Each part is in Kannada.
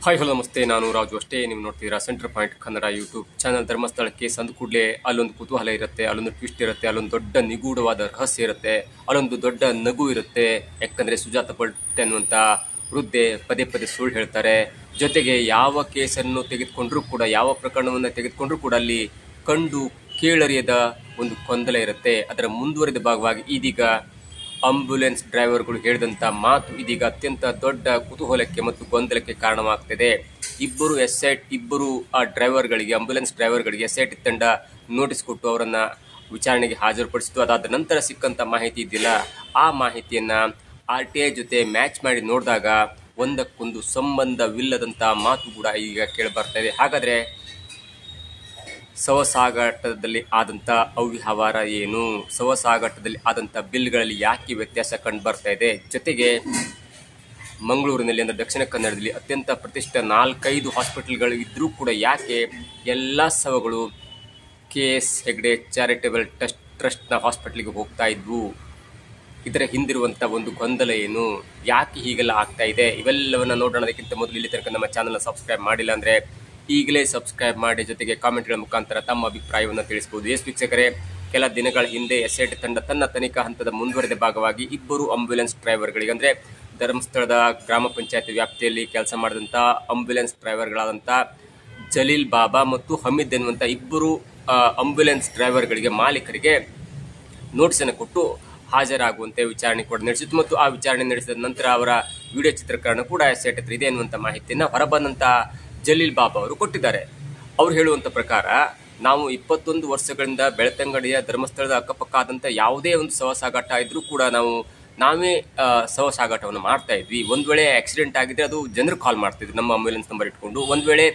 ಹಾಯ್ ಹಲೋ ನಮಸ್ತೆ, ನಾನು ರಾಜು ಅಷ್ಟೇ. ನೀವು ನೋಡ್ತಿದ್ದೀರಾ centre point Kannada YouTube channel. ಧರ್ಮಸ್ಥಳಕ್ಕೆ ಸಂದ ಕೂಡಲೇ ಅಲ್ಲೊಂದು ಕುತೂಹಲ ಇರುತ್ತೆ, ಅಲ್ಲೊಂದು ಟ್ವಿಸ್ಟ್ ಇರುತ್ತೆ, ಅಲ್ಲೊಂದು ದೊಡ್ಡ ನಿಗೂಢವಾದ ರಹಸ್ಯ ಇರುತ್ತೆ, ಅಲ್ಲೊಂದು ದೊಡ್ಡ ನಗು ಇರುತ್ತೆ. ಯಾಕಂದರೆ ಸುಜಾತ ಭಟ್ ಅನ್ನುವಂಥ ವೃದ್ಧೆ ಪದೇ ಪದೇ ಸುಳ್ಳು ಹೇಳ್ತಾರೆ. ಜೊತೆಗೆ ಯಾವ ಕೇಸನ್ನು ತೆಗೆದುಕೊಂಡ್ರೂ ಕೂಡ, ಯಾವ ಪ್ರಕರಣವನ್ನು ತೆಗೆದುಕೊಂಡ್ರೂ ಕೂಡ ಅಲ್ಲಿ ಕಂಡು ಕೇಳರಿಯದ ಒಂದು ಗೊಂದಲ ಇರುತ್ತೆ. ಅದರ ಮುಂದುವರಿದ ಭಾಗವಾಗಿ ಇದೀಗ ಆಂಬ್ಯುಲೆನ್ಸ್ ಡ್ರೈವರ್ಗಳು ಹೇಳಿದಂಥ ಮಾತು ಇದೀಗ ಅತ್ಯಂತ ದೊಡ್ಡ ಕುತೂಹಲಕ್ಕೆ ಮತ್ತು ಗೊಂದಲಕ್ಕೆ ಕಾರಣವಾಗ್ತಿದೆ. ಇಬ್ಬರು ಆ ಡ್ರೈವರ್ಗಳಿಗೆ, ಆಂಬ್ಯುಲೆನ್ಸ್ ಡ್ರೈವರ್ಗಳಿಗೆ SIT ತಂಡ ನೋಟಿಸ್ ಕೊಟ್ಟು ಅವರನ್ನ ವಿಚಾರಣೆಗೆ ಹಾಜರುಪಡಿಸಿತು. ಅದಾದ ನಂತರ ಸಿಕ್ಕಂತ ಮಾಹಿತಿ ಇದೆಯಲ್ಲ, ಆ ಮಾಹಿತಿಯನ್ನ RTI ಜೊತೆ ಮ್ಯಾಚ್ ಮಾಡಿ ನೋಡಿದಾಗ ಒಂದಕ್ಕೊಂದು ಸಂಬಂಧವಿಲ್ಲದಂತ ಮಾತು ಕೂಡ ಈಗ ಕೇಳಿ ಬರ್ತಾ ಇದೆ. ಹಾಗಾದ್ರೆ ಸವಸಾಗಾಟದಲ್ಲಿ ಆದಂಥ ಅವ್ಯವಹಾರ ಏನು, ಸವಸಾಗಾಟದಲ್ಲಿ ಆದಂಥ ಬಿಲ್ಗಳಲ್ಲಿ ಯಾಕೆ ವ್ಯತ್ಯಾಸ ಕಂಡು ಬರ್ತಾ ಇದೆ, ಜೊತೆಗೆ ಮಂಗಳೂರಿನಲ್ಲಿ ಅಂದರೆ ದಕ್ಷಿಣ ಕನ್ನಡದಲ್ಲಿ ಅತ್ಯಂತ ಪ್ರತಿಷ್ಠಿತ 4-5 ಹಾಸ್ಪಿಟಲ್ಗಳು ಇದ್ರೂ ಕೂಡ ಯಾಕೆ ಎಲ್ಲ ಶವಗಳು KS ಹೆಗ್ಡೆ ಚಾರಿಟೇಬಲ್ ಟ್ರಸ್ಟ್ನ ಹಾಸ್ಪಿಟಲ್ಗೆ ಹೋಗ್ತಾ ಇದ್ವು, ಇದರ ಹಿಂದಿರುವಂಥ ಒಂದು ಗೊಂದಲ ಏನು, ಯಾಕೆ ಹೀಗೆಲ್ಲ ಆಗ್ತಾ ಇದೆ, ಇವೆಲ್ಲವನ್ನ ನೋಡೋಣದಕ್ಕಿಂತ ಮೊದಲು ಇಲ್ಲಿ ತನಕ ನಮ್ಮ ಚಾನಲ್ನ ಸಬ್ಸ್ಕ್ರೈಬ್ ಮಾಡಿಲ್ಲ ಅಂದರೆ ಈಗಲೇ ಸಬ್ಸ್ಕ್ರೈಬ್ ಮಾಡಿ, ಜೊತೆಗೆ ಕಾಮೆಂಟ್ಗಳ ಮುಖಾಂತರ ತಮ್ಮ ಅಭಿಪ್ರಾಯವನ್ನು ತಿಳಿಸಬಹುದು. ವೀಕ್ಷಕರೇ, ಕೆಲ ದಿನಗಳ ಹಿಂದೆ SIT ತಂಡ ತನ್ನ ತನಿಖಾ ಹಂತದ ಮುಂದುವರೆದ ಭಾಗವಾಗಿ ಇಬ್ಬರು ಆಂಬ್ಯುಲೆನ್ಸ್ ಡ್ರೈವರ್ಗಳಿಗೆ, ಅಂದರೆ ಧರ್ಮಸ್ಥಳದ ಗ್ರಾಮ ಪಂಚಾಯತ್ ವ್ಯಾಪ್ತಿಯಲ್ಲಿ ಕೆಲಸ ಮಾಡಿದಂಥ ಆಂಬ್ಯುಲೆನ್ಸ್ ಡ್ರೈವರ್ಗಳಾದಂಥ ಜಲೀಲ್ ಬಾಬಾ ಮತ್ತು ಹಮೀದ್ ಎನ್ನುವಂಥ ಇಬ್ಬರು ಆಂಬ್ಯುಲೆನ್ಸ್ ಡ್ರೈವರ್ಗಳಿಗೆ, ಮಾಲೀಕರಿಗೆ ನೋಟಿಸನ್ನು ಕೊಟ್ಟು ಹಾಜರಾಗುವಂತೆ ವಿಚಾರಣೆ ಕೂಡ ನಡೆಸಿತ್ತು. ಮತ್ತು ಆ ವಿಚಾರಣೆ ನಡೆಸಿದ ನಂತರ ಅವರ ವಿಡಿಯೋ ಚಿತ್ರೀಕರಣ ಕೂಡ SIT ಹತ್ರ ಇದೆ ಎನ್ನುವಂಥ ಮಾಹಿತಿಯನ್ನು ಹೊರಬಂದಂಥ ಜಲೀಲ್ ಬಾಬಾ ಅವರು ಕೊಟ್ಟಿದ್ದಾರೆ. ಅವರು ಹೇಳುವಂಥ ಪ್ರಕಾರ, ನಾವು 21 ವರ್ಷಗಳಿಂದ ಬೆಳ್ತಂಗಡಿಯ ಧರ್ಮಸ್ಥಳದ ಅಕ್ಕಪಕ್ಕ ಆದಂಥ ಯಾವುದೇ ಒಂದು ಸವಸಾಗಾಟ ಇದ್ರೂ ಕೂಡ ನಾವೇ ಸವಸಾಗಾಟವನ್ನು ಮಾಡ್ತಾ ಇದ್ವಿ. ಒಂದು ವೇಳೆ ಆಕ್ಸಿಡೆಂಟ್ ಆಗಿದ್ರೆ ಅದು ಜನರು ಕಾಲ್ ಮಾಡ್ತಿದ್ವಿ ನಮ್ಮ ಆಂಬ್ಯುಲೆನ್ಸ್ ನಂಬರ್ ಇಟ್ಕೊಂಡು. ಒಂದು ವೇಳೆ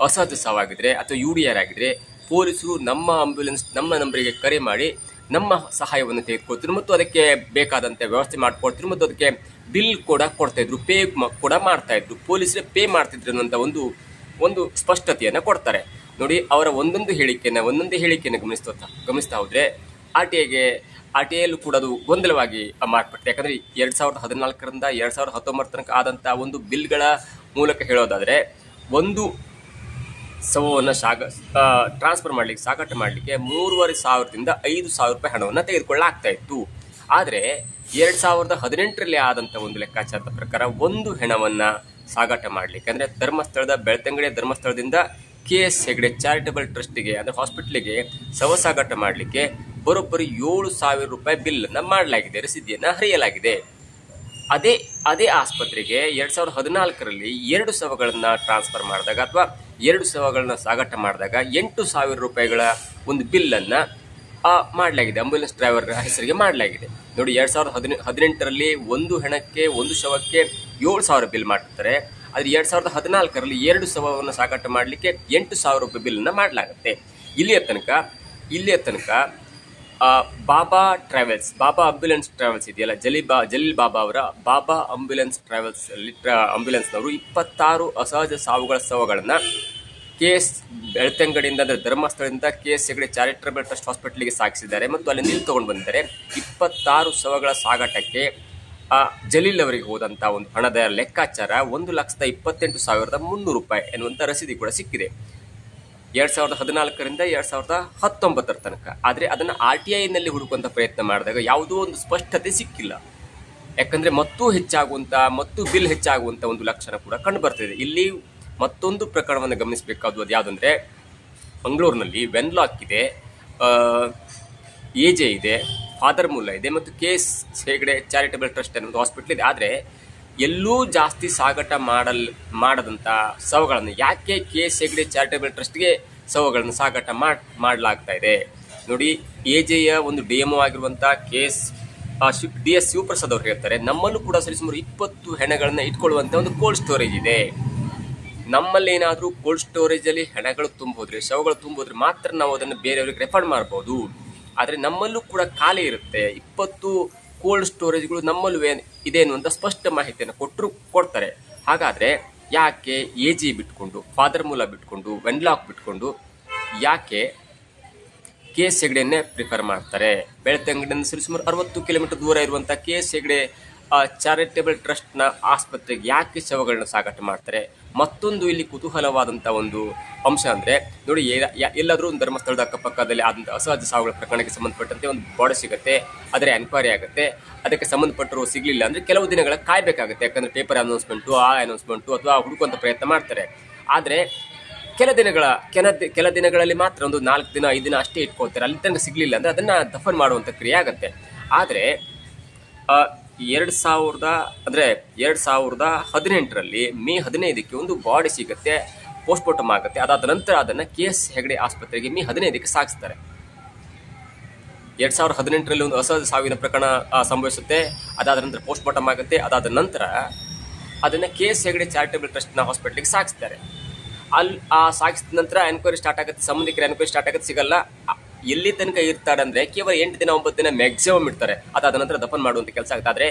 ಅಸಹಜ ಸಾವಾಗಿದ್ರೆ ಅಥವಾ UDR ಆಗಿದ್ರೆ ಪೊಲೀಸರು ನಮ್ಮ ಆಂಬ್ಯುಲೆನ್ಸ್ ನಮ್ಮ ನಂಬರಿಗೆ ಕರೆ ಮಾಡಿ ನಮ್ಮ ಸಹಾಯವನ್ನು ತೆಗೆದುಕೊಳ್ತಿದ್ರು ಮತ್ತು ಅದಕ್ಕೆ ಬೇಕಾದಂತೆ ವ್ಯವಸ್ಥೆ ಮಾಡಿಕೊಡ್ತಿದ್ರು ಮತ್ತು ಅದಕ್ಕೆ ಬಿಲ್ ಕೂಡ ಕೊಡ್ತಾ ಇದ್ರು, ಪೇ ಕೂಡ ಮಾಡ್ತಾ ಇದ್ರು, ಪೊಲೀಸರೇ ಪೇ ಮಾಡ್ತಿದ್ರು ಅನ್ನುವಂಥ ಒಂದು ಸ್ಪಷ್ಟತೆಯನ್ನು ಕೊಡ್ತಾರೆ. ನೋಡಿ, ಅವರ ಒಂದೊಂದೇ ಹೇಳಿಕೆಯನ್ನು ಗಮನಿಸ್ತಾ ಹೋದ್ರೆ RTIಯಲ್ಲೂ ಕೂಡ ಅದು ಗೊಂದಲವಾಗಿ ಮಾರ್ಪಟ್ಟೆ. ಯಾಕಂದ್ರೆ 2014ರಿಂದ 2019 ತನಕ ಆದಂಥ ಒಂದು ಬಿಲ್ಗಳ ಮೂಲಕ ಹೇಳೋದಾದ್ರೆ, ಒಂದು ಶವವನ್ನು ಟ್ರಾನ್ಸ್ಫರ್ ಮಾಡಲಿಕ್ಕೆ, ಸಾಗಾಟ ಮಾಡಲಿಕ್ಕೆ 3,500ದಿಂದ 5,000 ರೂಪಾಯಿ ಹಣವನ್ನು ತೆಗೆದುಕೊಳ್ಳಲಾಗ್ತಾ ಇತ್ತು. ಆದರೆ 2018ರಲ್ಲಿ ಆದಂಥ ಒಂದು ಲೆಕ್ಕಾಚಾರದ ಪ್ರಕಾರ ಒಂದು ಹೆಣವನ್ನು ಸಾಗಾಟ ಮಾಡಲಿಕ್ಕೆ, ಅಂದರೆ ಬೆಳ್ತಂಗಡಿಯ ಧರ್ಮಸ್ಥಳದಿಂದ KS ಹೆಗ್ಡೆ ಚಾರಿಟೇಬಲ್ ಟ್ರಸ್ಟಿಗೆ, ಅಂದರೆ ಹಾಸ್ಪಿಟ್ಲಿಗೆ ಶವ ಸಾಗಾಟ ಮಾಡಲಿಕ್ಕೆ ಬರೋಬ್ಬರಿ 7,000 ರೂಪಾಯಿ ಬಿಲ್ಲನ್ನು ಮಾಡಲಾಗಿದೆ, ರಸೀದಿಯನ್ನು ಹರಿಯಲಾಗಿದೆ. ಅದೇ ಆಸ್ಪತ್ರೆಗೆ 2014ರಲ್ಲಿ 2 ಶವಗಳನ್ನು ಟ್ರಾನ್ಸ್ಫರ್ ಮಾಡಿದಾಗ ಅಥವಾ 2 ಶವಗಳನ್ನ ಸಾಗಾಟ ಮಾಡಿದಾಗ 8,000 ರೂಪಾಯಿಗಳ ಒಂದು ಬಿಲ್ಲನ್ನು ಮಾಡಲಾಗಿದೆ, ಆಂಬ್ಯುಲೆನ್ಸ್ ಡ್ರೈವರ್ ಹೆಸರಿಗೆ ಮಾಡಲಾಗಿದೆ. ನೋಡಿ, 2018ರಲ್ಲಿ ಒಂದು ಹೆಣಕ್ಕೆ, ಒಂದು ಶವಕ್ಕೆ 7,000 ಬಿಲ್ ಮಾಡಿರ್ತಾರೆ. ಆದರೆ 2014ರಲ್ಲಿ 2 ಶವವನ್ನು ಸಾಗಾಟ ಮಾಡಲಿಕ್ಕೆ 8,000 ರೂಪಾಯಿ ಬಿಲ್ಲನ್ನು ಮಾಡಲಾಗುತ್ತೆ. ಇಲ್ಲಿಯ ತನಕ ಬಾಬಾ ಆಂಬ್ಯುಲೆನ್ಸ್ ಟ್ರಾವೆಲ್ಸ್ ಇದೆಯಲ್ಲ, ಜಲೀಲ್ ಬಾಬಾ ಅವರ ಬಾಬಾ ಆಂಬ್ಯುಲೆನ್ಸ್ ಟ್ರಾವೆಲ್ಸ್ ಅಲ್ಲಿ ಆಂಬ್ಯುಲೆನ್ಸ್ನವರು 26 ಅಸಹಜ ಶವಗಳನ್ನು ಬೆಳ್ತಂಗಡಿಯಿಂದ, ಅಂದರೆ ಧರ್ಮಸ್ಥಳದಿಂದ KS ಹೆಗ್ಡೆ ಚಾರಿಟೇಬಲ್ ಟ್ರಸ್ಟ್ ಹಾಸ್ಪಿಟಲ್ಗೆ ಸಾಗಿಸಿದ್ದಾರೆ ಮತ್ತು ಅಲ್ಲಿ ನಿಲ್ ತಗೊಂಡು ಬಂದಿದ್ದಾರೆ. 26 ಶವಗಳ ಸಾಗಾಟಕ್ಕೆ ಜಲೀಲ್ ಅವರಿಗೆ ಹೋದಂಥ ಒಂದು ಹಣದ ಲೆಕ್ಕಾಚಾರ 1,28,300 ರೂಪಾಯಿ ಎನ್ನುವಂಥ ರಸೀದಿ ಕೂಡ ಸಿಕ್ಕಿದೆ 2014ರಿಂದ 2019 ತನಕ. ಆದರೆ ಅದನ್ನು RTIನಲ್ಲಿ ಹುಡುಕುವಂಥ ಪ್ರಯತ್ನ ಮಾಡಿದಾಗ ಯಾವುದೋ ಒಂದು ಸ್ಪಷ್ಟತೆ ಸಿಕ್ಕಿಲ್ಲ. ಯಾಕಂದರೆ ಮತ್ತು ಬಿಲ್ ಹೆಚ್ಚಾಗುವಂಥ ಒಂದು ಲಕ್ಷಣ ಕೂಡ ಕಂಡು ಬರ್ತಿದೆ. ಇಲ್ಲಿ ಮತ್ತೊಂದು ಪ್ರಕರಣವನ್ನು ಗಮನಿಸಬೇಕಾದ್ದು, ಅದು ಯಾವುದಂದರೆ, ಮಂಗಳೂರಿನಲ್ಲಿ ವೆನ್ಲಾಕ್ ಇದೆ, AJ ಇದೆ, ಫಾದರ್ ಮುಲ್ಲಾ ಇದೆ ಮತ್ತು KS ಹೆಗ್ಡೆ ಚಾರಿಟೇಬಲ್ ಟ್ರಸ್ಟ್ ಅನ್ನೋದು ಹಾಸ್ಪಿಟಲ್ ಇದೆ. ಆದರೆ ಎಲ್ಲೂ ಜಾಸ್ತಿ ಸಾಗಾಟ ಮಾಡದಂಥ ಶವಗಳನ್ನು ಯಾಕೆ KS ಹೆಗ್ಡೆ ಚಾರಿಟೇಬಲ್ ಟ್ರಸ್ಟ್ಗೆ ಶವಗಳನ್ನು ಸಾಗಾಟ ಮಾಡಲಾಗ್ತಾ ಇದೆ? ನೋಡಿ, AJಯ ಒಂದು DMO ಆಗಿರುವಂಥ DS ಶಿವಪ್ರಸಾದ್ ಅವರು ಹೇಳ್ತಾರೆ, ನಮ್ಮಲ್ಲೂ ಕೂಡ ಸರಿಸುಮಾರು 20 ಹೆಣಗಳನ್ನು ಇಟ್ಕೊಳ್ಳುವಂಥ ಒಂದು ಕೋಲ್ಡ್ ಸ್ಟೋರೇಜ್ ಇದೆ. ನಮ್ಮಲ್ಲಿ ಏನಾದರೂ ಕೋಲ್ಡ್ ಸ್ಟೋರೇಜಲ್ಲಿ ಹೆಣಗಳು ತುಂಬೋದ್ರೆ, ಶವಗಳು ತುಂಬೋದ್ರೆ ಮಾತ್ರ ನಾವು ಅದನ್ನು ಬೇರೆಯವ್ರಿಗೆ ರೆಫರ್ ಮಾಡ್ಬೋದು. ಆದರೆ ನಮ್ಮಲ್ಲೂ ಕೂಡ ಖಾಲಿ ಇರುತ್ತೆ. 20 ಕೋಲ್ಡ್ ಸ್ಟೋರೇಜ್ಗಳು ನಮ್ಮಲ್ಲೂ ಇದೆ ಅನ್ನುವಂಥ ಸ್ಪಷ್ಟ ಮಾಹಿತಿಯನ್ನು ಕೊಡ್ತಾರೆ. ಹಾಗಾದರೆ ಯಾಕೆ AJ ಬಿಟ್ಕೊಂಡು, ಫಾದರ್ ಮುಲ್ಲಾ ಬಿಟ್ಕೊಂಡು, ವೆನ್ಲಾಕ್ ಬಿಟ್ಕೊಂಡು ಯಾಕೆ KS ಹೆಗ್ಡೆಯನ್ನೇ ಪ್ರಿಫರ್ ಮಾಡ್ತಾರೆ? ಬೆಳ್ತಂಗಡಿಯಿಂದ ಸರಿಸುಮಾರು 60 ಕಿಲೋಮೀಟರ್ ದೂರ ಇರುವಂಥ KS ಹೆಗ್ಡೆ ಚಾರಿಟೇಬಲ್ ಟ್ರಸ್ಟ್ನ ಆಸ್ಪತ್ರೆಗೆ ಯಾಕೆ ಶವಗಳನ್ನ ಸಾಗಾಟ ಮಾಡ್ತಾರೆ? ಮತ್ತೊಂದು ಇಲ್ಲಿ ಕುತೂಹಲವಾದಂಥ ಒಂದು ಅಂಶ ಅಂದರೆ ನೋಡಿ, ಎಲ್ಲಾದರೂ ಒಂದು ಧರ್ಮಸ್ಥಳದ ಅಕ್ಕಪಕ್ಕದಲ್ಲಿ ಆದಂಥ ಅಸಹಜ ಸಾವುಗಳ ಪ್ರಕರಣಕ್ಕೆ ಸಂಬಂಧಪಟ್ಟಂತೆ ಒಂದು ಬಾಡಿ ಸಿಗುತ್ತೆ, ಅದರ ಎನ್ಕ್ವೈರಿ ಆಗುತ್ತೆ, ಅದಕ್ಕೆ ಸಂಬಂಧಪಟ್ಟರು ಸಿಗಲಿಲ್ಲ ಅಂದರೆ ಕೆಲವು ದಿನಗಳ ಕಾಯಬೇಕಾಗುತ್ತೆ. ಯಾಕಂದರೆ ಪೇಪರ್ ಅನೌನ್ಸ್ಮೆಂಟು, ಆ ಅನೌನ್ಸ್ಮೆಂಟು ಅಥವಾ ಹುಡುಕುವಂಥ ಪ್ರಯತ್ನ ಮಾಡ್ತಾರೆ. ಆದರೆ ಕೆಲ ದಿನಗಳಲ್ಲಿ ಮಾತ್ರ ಒಂದು 4 ದಿನ 5 ದಿನ ಅಷ್ಟೇ ಇಟ್ಕೊಳ್ತಾರೆ. ಅಲ್ಲಿ ತನಕ ಸಿಗಲಿಲ್ಲ ಅಂದರೆ ಅದನ್ನು ದಫನ್ ಮಾಡುವಂಥ ಕ್ರಿಯೆ ಆಗುತ್ತೆ. ಆದರೆ 2018ರಲ್ಲಿ ಮೇ 15ಕ್ಕೆ ಒಂದು ಬಾಡಿ ಸಿಗುತ್ತೆ, ಪೋಸ್ಟ್ಮಾರ್ಟಮ್ ಆಗುತ್ತೆ. ಅದಾದ ನಂತರ ಅದನ್ನು KS ಹೆಗಡೆ ಆಸ್ಪತ್ರೆಗೆ ಮೇ 15ಕ್ಕೆ ಸಾಗಿಸ್ತಾರೆ. 2018ರಲ್ಲಿ ಒಂದು ಅಸಹಜ ಸಾವಿನ ಪ್ರಕರಣ ಸಂಭವಿಸುತ್ತೆ, ಅದಾದ ನಂತರ ಪೋಸ್ಟ್ಮಾರ್ಟಮ್ ಆಗುತ್ತೆ. ಅದಾದ ನಂತರ ಅದನ್ನು KS ಹೆಗಡೆ ಚಾರಿಟೇಬಲ್ ಟ್ರಸ್ಟ್ನ ಹಾಸ್ಪಿಟ್ಲಿಗೆ ಸಾಗಿಸ್ತಾರೆ. ಸಾಗಿಸಿದ ನಂತರ ಎನ್ಕ್ವೈರಿ ಸ್ಟಾರ್ಟ್ ಆಗುತ್ತೆ, ಸಂಬಂಧಿಕರ ಎನ್ಕ್ವೈರಿ ಸ್ಟಾರ್ಟ್ ಆಗುತ್ತೆ. ಸಿಗಲ್ಲ. ಎಲ್ಲಿ ತನಕ ಇರ್ತಾರೆ ಅಂದರೆ ಕೇವಲ 8 ದಿನ 9 ದಿನ ಮ್ಯಾಕ್ಸಿಮಮ್ ಇರ್ತಾರೆ. ಅದಾದ ನಂತರ ದಫನ್ ಮಾಡುವಂಥ ಕೆಲಸ ಆಗುತ್ತೆ. ಆದರೆ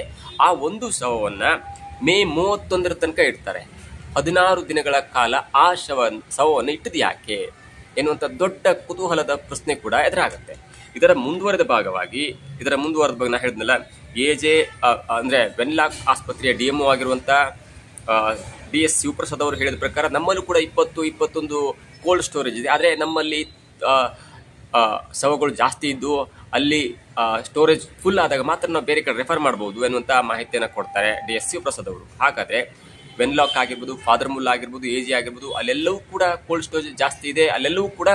ಆ ಒಂದು ಶವವನ್ನು ಮೇ 31ರ ತನಕ ಇಡ್ತಾರೆ. 16 ದಿನಗಳ ಕಾಲ ಆ ಶವವನ್ನು ಇಟ್ಟದು ಯಾಕೆ ಎನ್ನುವಂಥ ದೊಡ್ಡ ಕುತೂಹಲದ ಪ್ರಶ್ನೆ ಕೂಡ ಎದುರಾಗುತ್ತೆ. ಇದರ ಮುಂದುವರೆದ ಭಾಗವಾಗಿ ನಾ ಹೇಳಿದ್ನಲ್ಲ, AJ ಅಂದರೆ ವೆನ್ಲಾಕ್ ಆಸ್ಪತ್ರೆಯ DMO ಆಗಿರುವಂಥ DS ಶಿವಪ್ರಸಾದ್ ಅವರು ಹೇಳಿದ ಪ್ರಕಾರ ನಮ್ಮಲ್ಲೂ ಕೂಡ 20-21 ಕೋಲ್ಡ್ ಸ್ಟೋರೇಜ್ ಇದೆ. ಆದರೆ ನಮ್ಮಲ್ಲಿ ಶವಗಳು ಜಾಸ್ತಿ ಇದ್ದು ಅಲ್ಲಿ ಸ್ಟೋರೇಜ್ ಫುಲ್ ಆದಾಗ ಮಾತ್ರ ನಾವು ಬೇರೆ ಕಡೆ ರೆಫರ್ ಮಾಡ್ಬೋದು ಎನ್ನುವಂಥ ಮಾಹಿತಿಯನ್ನು ಕೊಡ್ತಾರೆ DS ಶಿವಪ್ರಸಾದ್ ಅವರು. ಹಾಗಾದರೆ ವೆನ್ಲಾಕ್ ಆಗಿರ್ಬೋದು, ಫಾದರ್ ಮುಲ್ಲಾ ಆಗಿರ್ಬೋದು, AJ ಆಗಿರ್ಬೋದು, ಅಲ್ಲೆಲ್ಲವೂ ಕೂಡ ಕೋಲ್ಡ್ ಸ್ಟೋರೇಜ್ ಜಾಸ್ತಿ ಇದೆ. ಅಲ್ಲೆಲ್ಲವೂ ಕೂಡ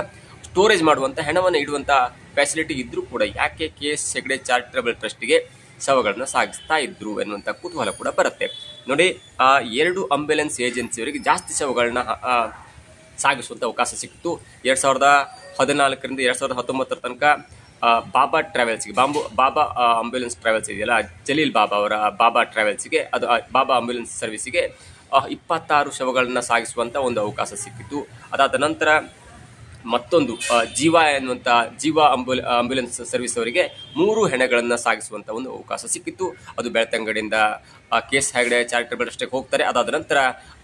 ಸ್ಟೋರೇಜ್ ಮಾಡುವಂಥ ಹೆಣವನ್ನು ಇಡುವಂಥ ಫೆಸಿಲಿಟಿ ಇದ್ರೂ ಕೂಡ ಯಾಕೆ KS ಹೆಗಡೆ ಚಾರಿಟೇಬಲ್ ಟ್ರಸ್ಟ್ಗೆ ಶವಗಳನ್ನು ಸಾಗಿಸ್ತಾ ಇದ್ರು ಎನ್ನುವಂಥ ಕುತೂಹಲ ಕೂಡ ಬರುತ್ತೆ. ನೋಡಿ, 2 ಆಂಬ್ಯುಲೆನ್ಸ್ ಏಜೆನ್ಸಿಯವರಿಗೆ ಜಾಸ್ತಿ ಶವಗಳನ್ನ ಸಾಗಿಸುವಂಥ ಅವಕಾಶ ಸಿಕ್ಕಿತು. 2014ರಿಂದ 2019 ತನಕ ಬಾಬಾ ಟ್ರಾವೆಲ್ಸ್ಗೆ, ಬಾಬಾ ಆಂಬ್ಯುಲೆನ್ಸ್ ಟ್ರಾವೆಲ್ಸ್ ಇದೆಯಲ್ಲ, ಜಲೀಲ್ ಬಾಬಾ ಅವರ ಬಾಬಾ ಟ್ರಾವೆಲ್ಸ್ಗೆ, ಅದು ಬಾಬಾ ಆಂಬ್ಯುಲೆನ್ಸ್ ಸರ್ವಿಸಿಗೆ 26 ಶವಗಳನ್ನ ಸಾಗಿಸುವಂಥ ಒಂದು ಅವಕಾಶ ಸಿಕ್ಕಿತು. ಅದಾದ ನಂತರ ಮತ್ತೊಂದು ಜೀವ ಎನ್ನುವಂಥ ಆಂಬ್ಯುಲೆನ್ಸ್ ಸರ್ವಿಸ್ ಅವರಿಗೆ 3 ಹೆಣಗಳನ್ನು ಸಾಗಿಸುವಂಥ ಒಂದು ಅವಕಾಶ ಸಿಕ್ಕಿತ್ತು. ಅದು ಬೆಳ್ತಂಗಡಿಯಿಂದ KS ಹೆಗಡೆ ಚಾರಿಟೇಬಲ್ ಟ್ರಸ್ಟ್ಗೆ ಹೋಗ್ತಾರೆ. ಅದಾದ ನಂತರ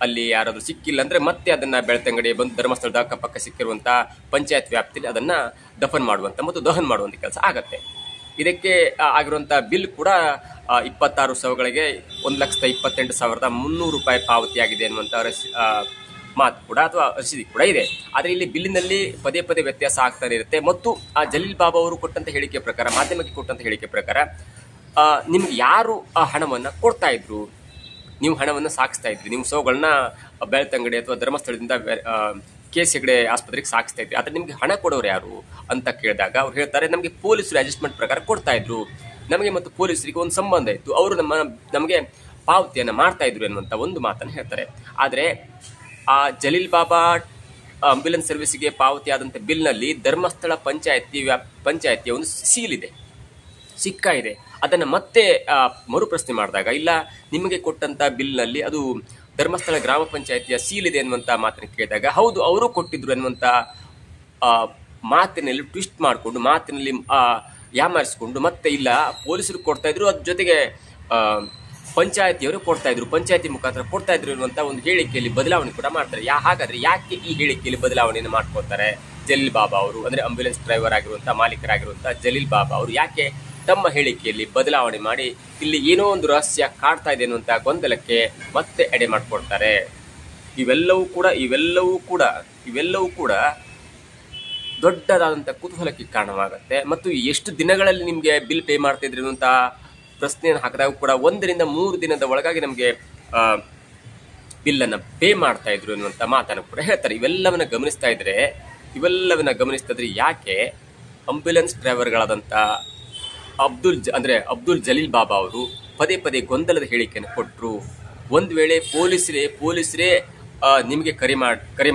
ಅಲ್ಲಿ ಯಾರಾದರೂ ಸಿಕ್ಕಿಲ್ಲ ಅಂದರೆ ಮತ್ತೆ ಅದನ್ನು ಬೆಳ್ತಂಗಡಿ ಬಂದು ಧರ್ಮಸ್ಥಳದ ಅಕ್ಕಪಕ್ಕ ಸಿಕ್ಕಿರುವಂಥ ಪಂಚಾಯತ್ ವ್ಯಾಪ್ತಿಯಲ್ಲಿ ಅದನ್ನು ದಫನ್ ಮಾಡುವಂಥ ಮತ್ತು ದಹನ್ ಮಾಡುವಂಥ ಕೆಲಸ ಆಗತ್ತೆ. ಇದಕ್ಕೆ ಆಗಿರುವಂಥ ಬಿಲ್ ಕೂಡ 26 ಶವಗಳಿಗೆ 1,28,300 ರೂಪಾಯಿ ಪಾವತಿಯಾಗಿದೆ ಅನ್ನುವಂಥ ಮಾತು ಕೂಡ ಅಥವಾ ರಸೀದಿ ಕೂಡ ಇದೆ. ಆದರೆ ಇಲ್ಲಿ ಬಿಲ್ಲಿನಲ್ಲಿ ಪದೇ ಪದೇ ವ್ಯತ್ಯಾಸ ಆಗ್ತಾನೆ ಇರುತ್ತೆ. ಮತ್ತು ಆ ಜಲೀಲ್ ಬಾಬಾ ಅವರು ಕೊಟ್ಟಂತ ಹೇಳಿಕೆ ಪ್ರಕಾರ, ಮಾಧ್ಯಮಕ್ಕೆ ಕೊಟ್ಟಂತ ಹೇಳಿಕೆ ಪ್ರಕಾರ, ನಿಮ್ಗೆ ಯಾರು ಆ ಹಣವನ್ನು ಕೊಡ್ತಾ ಇದ್ರು, ನೀವು ಹಣವನ್ನು ಸಾಗಿಸ್ತಾ ಇದ್ರಿ, ನೀವು ಶವಗಳನ್ನ ಬೆಳ್ತಂಗಡಿ ಅಥವಾ ಧರ್ಮಸ್ಥಳದಿಂದ KS ಹೆಗಡೆ ಆಸ್ಪತ್ರೆಗೆ ಸಾಗಿಸ್ತಾ ಇದ್ರಿ, ಆದರೆ ನಿಮ್ಗೆ ಹಣ ಕೊಡೋರು ಯಾರು ಅಂತ ಕೇಳಿದಾಗ ಅವ್ರು ಹೇಳ್ತಾರೆ, ನಮಗೆ ಪೊಲೀಸರು ಅಡ್ಜಸ್ಟ್ಮೆಂಟ್ ಪ್ರಕಾರ ಕೊಡ್ತಾ ಇದ್ರು, ನಮಗೆ ಮತ್ತು ಪೊಲೀಸರಿಗೆ ಒಂದು ಸಂಬಂಧ ಇತ್ತು, ಅವರು ನಮಗೆ ಪಾವತಿಯನ್ನು ಮಾಡ್ತಾ ಇದ್ರು ಎನ್ನುವಂಥ ಒಂದು ಮಾತನ್ನು ಹೇಳ್ತಾರೆ. ಆದರೆ ಆ ಜಲೀಲ್ ಬಾಬಾ ಆಂಬ್ಯುಲೆನ್ಸ್ ಸರ್ವಿಸ್ಗೆ ಪಾವತಿಯಾದಂಥ ಬಿಲ್ನಲ್ಲಿ ಧರ್ಮಸ್ಥಳ ಪಂಚಾಯತಿಯ ಒಂದು ಸೀಲ್ ಇದೆ, ಸಿಕ್ಕ ಇದೆ. ಅದನ್ನು ಮತ್ತೆ ಮರುಪ್ರಶ್ನೆ ಮಾಡಿದಾಗ, ಇಲ್ಲ ನಿಮಗೆ ಕೊಟ್ಟಂತ ಬಿಲ್ನಲ್ಲಿ ಅದು ಧರ್ಮಸ್ಥಳ ಗ್ರಾಮ ಪಂಚಾಯತಿಯ ಸೀಲ್ ಇದೆ ಎನ್ನುವಂಥ ಮಾತನ್ನು ಕೇಳಿದಾಗ, ಹೌದು ಅವರು ಕೊಟ್ಟಿದ್ರು ಎನ್ನುವಂಥ ಮಾತಿನಲ್ಲಿ ಟ್ವಿಸ್ಟ್ ಮಾಡಿಕೊಂಡು, ಮಾತಿನಲ್ಲಿ ಯಾಮಾರಿಸಿಕೊಂಡು, ಮತ್ತೆ ಇಲ್ಲ ಪೊಲೀಸರು ಕೊಡ್ತಾ ಇದ್ರು, ಅದ್ರ ಜೊತೆಗೆ ಪಂಚಾಯತಿಯವರು ಕೊಡ್ತಾ ಇದ್ರು, ಪಂಚಾಯತಿ ಮುಖಾಂತರ ಕೊಡ್ತಾ ಇದ್ರು ಎನ್ನುವಂಥ ಒಂದು ಹೇಳಿಕೆಯಲ್ಲಿ ಬದಲಾವಣೆ ಕೂಡ ಮಾಡ್ತಾರೆ. ಹಾಗಾದ್ರೆ ಯಾಕೆ ಈ ಹೇಳಿಕೆಯಲ್ಲಿ ಬದಲಾವಣೆಯನ್ನು ಮಾಡ್ಕೊಳ್ತಾರೆ ಜಲೀಲ್ ಬಾಬಾ ಅವರು, ಅಂದ್ರೆ ಆಂಬ್ಯುಲೆನ್ಸ್ ಡ್ರೈವರ್ ಆಗಿರುವಂಥ, ಮಾಲೀಕರಾಗಿರುವಂಥ ಜಲೀಲ್ ಬಾಬಾ ಅವರು ಯಾಕೆ ತಮ್ಮ ಹೇಳಿಕೆಯಲ್ಲಿ ಬದಲಾವಣೆ ಮಾಡಿ ಇಲ್ಲಿ ಏನೋ ಒಂದು ರಹಸ್ಯ ಕಾಡ್ತಾ ಇದೆ ಅನ್ನುವಂಥ ಗೊಂದಲಕ್ಕೆ ಮತ್ತೆ ಎಡೆ ಮಾಡಿಕೊಡ್ತಾರೆ? ಇವೆಲ್ಲವೂ ಕೂಡ ದೊಡ್ಡದಾದಂಥ ಕುತೂಹಲಕ್ಕೆ ಕಾರಣವಾಗುತ್ತೆ. ಮತ್ತು ಎಷ್ಟು ದಿನಗಳಲ್ಲಿ ನಿಮಗೆ ಬಿಲ್ ಪೇ ಮಾಡ್ತಾ ಇದ್ರಿ ಅನ್ನುವಂಥ ಪ್ರಶ್ನೆಯನ್ನು ಹಾಕಿದಾಗ ಕೂಡ 1 ರಿಂದ 3 ದಿನದ ಒಳಗಾಗಿ ನಮಗೆ ಬಿಲ್ಲನ್ನು ಪೇ ಮಾಡ್ತಾ ಇದ್ರು ಅನ್ನುವಂಥ ಮಾತನ್ನು ಕೂಡ ಹೇಳ್ತಾರೆ. ಇವೆಲ್ಲವನ್ನ ಗಮನಿಸ್ತಿದ್ರೆ ಯಾಕೆ ಆಂಬ್ಯುಲೆನ್ಸ್ ಡ್ರೈವರ್ಗಳಾದಂಥ ಅಬ್ದುಲ್ ಜಲೀಲ್ ಬಾಬಾ ಅವರು ಪದೇ ಪದೇ ಗೊಂದಲದ ಹೇಳಿಕೆಯನ್ನು ಕೊಟ್ಟರು? ಒಂದು ವೇಳೆ ಪೊಲೀಸರೇ ನಿಮಗೆ ಕರೆ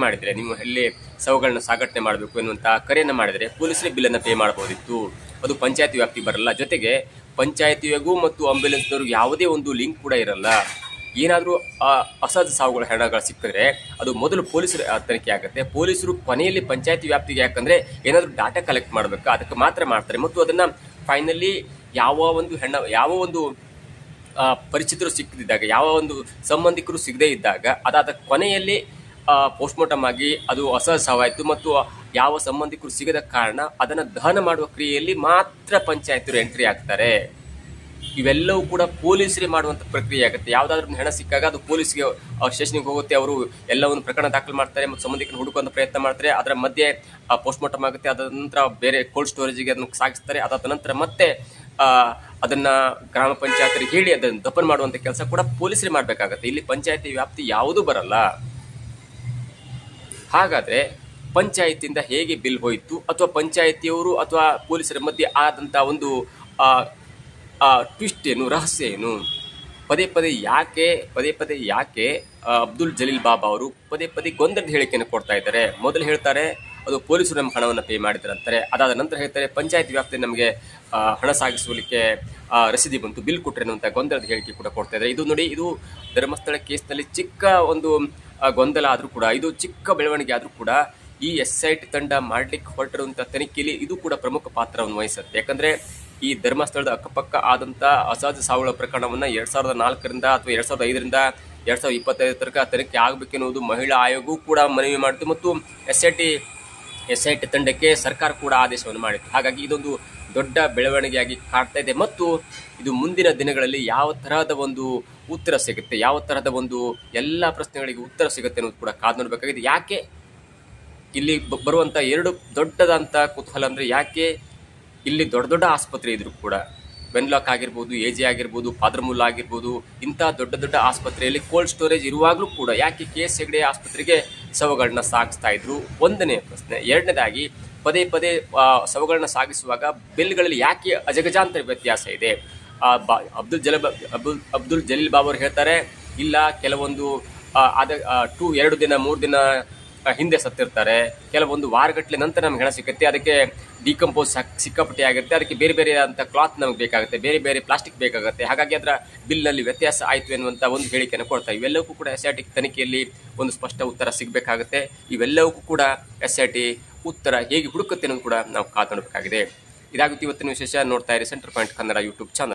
ಮಾಡಿದರೆ, ನೀವು ಅಲ್ಲಿ ಶವಗಳನ್ನ ಸಾಗಣೆ ಮಾಡಬೇಕು ಎನ್ನುವಂಥ ಕರೆಯನ್ನು ಮಾಡಿದರೆ ಪೊಲೀಸರೇ ಬಿಲ್ಲನ್ನು ಪೇ ಮಾಡಬಹುದಿತ್ತು. ಅದು ಪಂಚಾಯತಿ ವ್ಯಾಪ್ತಿ ಬರಲ್ಲ. ಜೊತೆಗೆ ಪಂಚಾಯತಿಯಾಗೂ ಮತ್ತು ಆಂಬ್ಯುಲೆನ್ಸ್ನವ್ರಿಗೆ ಯಾವುದೇ ಒಂದು ಲಿಂಕ್ ಕೂಡ ಇರಲ್ಲ. ಏನಾದರೂ ಅಸಹಜ ಸಾವುಗಳ ಹೆಣಗಳು ಸಿಕ್ಕಿದ್ರೆ ಅದು ಮೊದಲು ಪೊಲೀಸರು ತನಿಖೆ ಆಗುತ್ತೆ. ಪೊಲೀಸರು ಕೊನೆಯಲ್ಲಿ ಪಂಚಾಯತಿ ವ್ಯಾಪ್ತಿಗೆ, ಯಾಕಂದರೆ ಏನಾದರೂ ಡಾಟಾ ಕಲೆಕ್ಟ್ ಮಾಡಬೇಕು, ಅದಕ್ಕೆ ಮಾತ್ರ ಮಾಡ್ತಾರೆ. ಮತ್ತು ಅದನ್ನು ಫೈನಲಿ ಯಾವ ಒಂದು ಪರಿಚಿತರು ಸಿಕ್ಕದಿದ್ದಾಗ, ಯಾವ ಒಂದು ಸಂಬಂಧಿಕರು ಸಿಗದೇ ಇದ್ದಾಗ, ಅದಾದ ಕೊನೆಯಲ್ಲಿ ಪೋಸ್ಟ್ಮಾರ್ಟಮ್ ಆಗಿ ಅದು ಅಸಹಜ ಸಾವಾಯಿತು ಮತ್ತು ಯಾವ ಸಂಬಂಧಿಕರು ಸಿಗದ ಕಾರಣ ಅದನ್ನು ದಹನ ಮಾಡುವ ಕ್ರಿಯೆಯಲ್ಲಿ ಮಾತ್ರ ಪಂಚಾಯತಿಯರು ಎಂಟ್ರಿ ಆಗ್ತಾರೆ. ಇವೆಲ್ಲವೂ ಕೂಡ ಪೊಲೀಸರೇ ಮಾಡುವಂತ ಪ್ರಕ್ರಿಯೆ ಆಗುತ್ತೆ. ಯಾವ್ದಾದ್ರು ಹಣ ಸಿಕ್ಕಾಗ ಅದು ಪೊಲೀಸ್ಗೆ ಸ್ಟೇಷನ್ಗೆ ಹೋಗುತ್ತೆ, ಅವರು ಎಲ್ಲವನ್ನು ಪ್ರಕರಣ ದಾಖಲು ಮಾಡ್ತಾರೆ ಮತ್ತು ಸಂಬಂಧಿಕರನ್ನು ಹುಡುಕುವಂತ ಪ್ರಯತ್ನ ಮಾಡ್ತಾರೆ. ಅದರ ಮಧ್ಯೆ ಪೋಸ್ಟ್ ಮಾರ್ಟಮ್ ಆಗುತ್ತೆ, ಅದಾದ ನಂತರ ಬೇರೆ ಕೋಲ್ಡ್ ಸ್ಟೋರೇಜ್ಗೆ ಅದನ್ನು ಸಾಗಿಸ್ತಾರೆ. ಅದಾದ ನಂತರ ಮತ್ತೆ ಅದನ್ನ ಗ್ರಾಮ ಪಂಚಾಯತ್ ಹೇಳಿ ಅದನ್ನು ದಫನ್ ಮಾಡುವಂತ ಕೆಲಸ ಕೂಡ ಪೊಲೀಸರೇ ಮಾಡ್ಬೇಕಾಗತ್ತೆ. ಇಲ್ಲಿ ಪಂಚಾಯತಿ ವ್ಯಾಪ್ತಿ ಯಾವುದೂ ಬರಲ್ಲ. ಹಾಗಾದ್ರೆ ಪಂಚಾಯತಿಯಿಂದ ಹೇಗೆ ಬಿಲ್ ಹೋಯಿತು, ಅಥವಾ ಪಂಚಾಯತಿಯವರು ಅಥವಾ ಪೊಲೀಸರ ಮಧ್ಯೆ ಆದಂತ ಒಂದು ಟ್ವಿಸ್ಟ್ ಏನು, ರಹಸ್ಯ ಏನು? ಪದೇ ಪದೇ ಯಾಕೆ ಅಬ್ದುಲ್ ಜಲೀಲ್ ಬಾಬಾ ಅವರು ಪದೇ ಪದೇ ಗೊಂದಲದ ಹೇಳಿಕೆಯನ್ನು ಕೊಡ್ತಾ ಇದ್ದಾರೆ? ಮೊದಲು ಹೇಳ್ತಾರೆ ಅದು ಪೊಲೀಸರು ನಮ್ಮ ಹಣವನ್ನು ಪೇ ಮಾಡಿದ್ದಾರೆ ಅಂತಾರೆ. ಅದಾದ ನಂತರ ಹೇಳ್ತಾರೆ ಪಂಚಾಯತ್ ವ್ಯಾಪ್ತಿ ನಮಗೆ ಹಣ ಸಾಗಿಸಲಿಕ್ಕೆ ರಸೀದಿ ಬಂತು, ಬಿಲ್ ಕೊಟ್ಟರೆ ಅನ್ನುವಂಥ ಗೊಂದಲದ ಹೇಳಿಕೆ ಕೂಡ ಕೊಡ್ತಾ ಇದ್ದಾರೆ. ಇದು ನೋಡಿ, ಇದು ಧರ್ಮಸ್ಥಳ ಕೇಸ್ನಲ್ಲಿ ಚಿಕ್ಕ ಒಂದು ಗೊಂದಲ ಆದರೂ ಕೂಡ, ಇದು ಚಿಕ್ಕ ಬೆಳವಣಿಗೆ ಆದರೂ ಕೂಡ ಈ SIT ತಂಡ ಮಾಡ್ಲಿಕ್ಕೆ ಹೊರಟಿರುವಂಥ ತನಿಖೆಯಲ್ಲಿ ಇದು ಕೂಡ ಪ್ರಮುಖ ಪಾತ್ರವನ್ನು ವಹಿಸುತ್ತೆ. ಯಾಕಂದ್ರೆ ಈ ಧರ್ಮಸ್ಥಳದ ಅಕ್ಕಪಕ್ಕ ಆದಂತ ಅಸಹಜ ಸಾವುಗಳ ಪ್ರಕರಣವನ್ನ 2004ರಿಂದ ಅಥವಾ 2005ರಿಂದ 2025 ತನಕ ತನಿಖೆ ಆಗಬೇಕೆನ್ನುವುದು ಮಹಿಳಾ ಆಯೋಗವೂ ಕೂಡ ಮನವಿ ಮಾಡಿತು ಮತ್ತು SIT ತಂಡಕ್ಕೆ ಸರ್ಕಾರ ಕೂಡ ಆದೇಶವನ್ನು ಮಾಡಿತ್ತು. ಹಾಗಾಗಿ ಇದೊಂದು ದೊಡ್ಡ ಬೆಳವಣಿಗೆಯಾಗಿ ಕಾಡ್ತಾ ಇದೆ ಮತ್ತು ಇದು ಮುಂದಿನ ದಿನಗಳಲ್ಲಿ ಯಾವ ತರಹದ ಒಂದು ಉತ್ತರ ಸಿಗುತ್ತೆ, ಯಾವ ತರಹದ ಒಂದು ಎಲ್ಲ ಪ್ರಶ್ನೆಗಳಿಗೆ ಉತ್ತರ ಸಿಗುತ್ತೆ ಅನ್ನೋದು ಕೂಡ ಕಾದು ನೋಡಬೇಕಾಗಿದೆ. ಯಾಕೆ ಇಲ್ಲಿ ಬರುವಂತ ಎರಡು ದೊಡ್ಡದಂತ ಕುತೂಹಲ ಅಂದ್ರೆ, ಯಾಕೆ ಇಲ್ಲಿ ದೊಡ್ಡ ದೊಡ್ಡ ಆಸ್ಪತ್ರೆ ಇದ್ರು ಕೂಡ, ವೆನ್ಲಾಕ್ ಆಗಿರ್ಬೋದು, AG ಆಗಿರ್ಬೋದು, ಪಾದ್ರಮುಲ್ಲ ಆಗಿರ್ಬೋದು, ಇಂಥ ದೊಡ್ಡ ದೊಡ್ಡ ಆಸ್ಪತ್ರೆಯಲ್ಲಿ ಕೋಲ್ಡ್ ಸ್ಟೋರೇಜ್ ಇರುವಾಗಲೂ ಕೂಡ ಯಾಕೆ KS ಹೆಗ್ಡೆ ಆಸ್ಪತ್ರೆಗೆ ಶವಗಳನ್ನ ಸಾಗಿಸ್ತಾ ಇದ್ರು? ಒಂದನೇ ಪ್ರಶ್ನೆ. ಎರಡನೇದಾಗಿ, ಪದೇ ಪದೇ ಶವಗಳನ್ನ ಸಾಗಿಸುವಾಗ ಬಿಲ್ಗಳಲ್ಲಿ ಯಾಕೆ ಅಜಗಜಾಂತರ ವ್ಯತ್ಯಾಸ ಇದೆ? ಅಬ್ದುಲ್ ಜಲೀಲ್ ಬಾಬಾ ಅವರು ಹೇಳ್ತಾರೆ, ಇಲ್ಲ ಕೆಲವೊಂದು 2 ದಿನ 3 ದಿನ ಹಿಂದೆ ಸತ್ತಿರ್ತಾರೆ, ಕೆಲವೊಂದು ವಾರಗಟ್ಟಲೆ ನಂತರ ನಮ್ಗೆ ಹಣ ಸಿಗುತ್ತೆ, ಅದಕ್ಕೆ ಡಿಕಂಪೋಸ್ ಸಿಕ್ಕಾಪಟ್ಟೆ ಆಗುತ್ತೆ, ಅದಕ್ಕೆ ಬೇರೆ ಬೇರೆ ಅಂತ ಕ್ಲಾತ್ ನಮ್ಗೆ ಬೇಕಾಗುತ್ತೆ, ಬೇರೆ ಬೇರೆ ಪ್ಲಾಸ್ಟಿಕ್ ಬೇಕಾಗುತ್ತೆ, ಹಾಗಾಗಿ ಅದರ ಬಿಲ್ನಲ್ಲಿ ವ್ಯತ್ಯಾಸ ಆಯಿತು ಎನ್ನುವಂಥ ಒಂದು ಹೇಳಿಕೆಯನ್ನು ಕೊಡ್ತಾರೆ. ಇವೆಲ್ಲವಕ್ಕೂ ಕೂಡ SIT ತನಿಖೆಯಲ್ಲಿ ಒಂದು ಸ್ಪಷ್ಟ ಉತ್ತರ ಸಿಗಬೇಕಾಗುತ್ತೆ. ಇವೆಲ್ಲವಕ್ಕೂ ಕೂಡ SIT ಉತ್ತರ ಹೇಗೆ ಹುಡುಕುತ್ತೆ ಅನ್ನೋದು ಕೂಡ ನಾವು ಕಾದು ನೋಡಬೇಕಾಗಿದೆ. ಇದಾಗುತ್ತೆ ಇವತ್ತಿನ ವಿಶೇಷ. ನೋಡ್ತಾ ಇರಿ centre point Kannada YouTube channel.